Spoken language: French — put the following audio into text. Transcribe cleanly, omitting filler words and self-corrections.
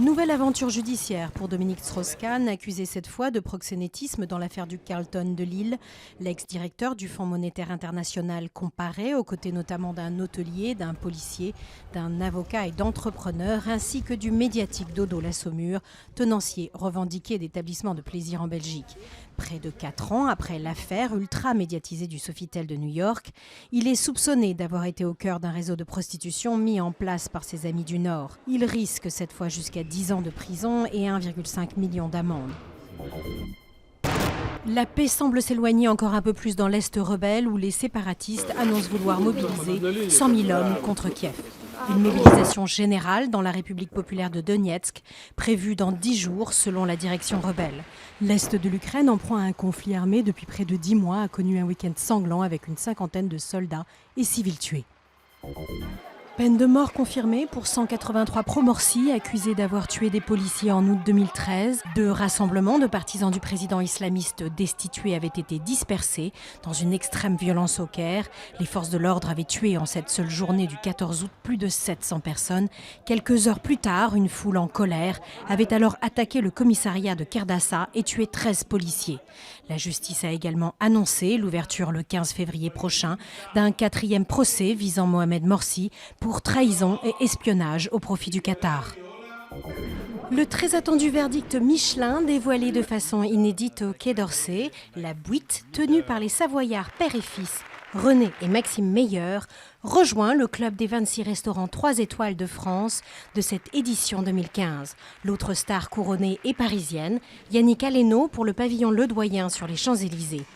Nouvelle aventure judiciaire pour Dominique Strauss-Kahn, accusé cette fois de proxénétisme dans l'affaire du Carlton de Lille. L'ex-directeur du Fonds monétaire international comparé, aux côtés notamment d'un hôtelier, d'un policier, d'un avocat et d'entrepreneurs, ainsi que du médiatique Dodo la Saumure, tenancier revendiqué d'établissements de plaisir en Belgique. Près de 4 ans après l'affaire ultra médiatisée du Sofitel de New York, il est soupçonné d'avoir été au cœur d'un réseau de prostitution mis en place par ses amis du Nord. Il risque cette fois jusqu'à 10 ans de prison et 1,5 million d'amende. La paix semble s'éloigner encore un peu plus dans l'Est rebelle où les séparatistes annoncent vouloir mobiliser 100 000 hommes contre Kiev. Une mobilisation générale dans la République populaire de Donetsk, prévue dans 10 jours selon la direction rebelle. L'Est de l'Ukraine, en proie à un conflit armé depuis près de 10 mois, a connu un week-end sanglant avec une cinquantaine de soldats et civils tués. Peine de mort confirmée pour 183 pro-Morsi accusés d'avoir tué des policiers en août 2013. 2 rassemblements de partisans du président islamiste destitué avaient été dispersés dans une extrême violence au Caire. Les forces de l'ordre avaient tué en cette seule journée du 14 août plus de 700 personnes. Quelques heures plus tard, une foule en colère avait alors attaqué le commissariat de Kerdassa et tué 13 policiers. La justice a également annoncé l'ouverture le 15 février prochain d'un 4e procès visant Mohamed Morsi pour trahison et espionnage au profit du Qatar. Le très attendu verdict Michelin, dévoilé de façon inédite au Quai d'Orsay, la boîte tenue par les Savoyards père et fils, René et Maxime Meyer, rejoint le club des 26 restaurants 3 étoiles de France de cette édition 2015. L'autre star couronnée est parisienne, Yannick Aleno pour le pavillon Ledoyen sur les Champs-Élysées.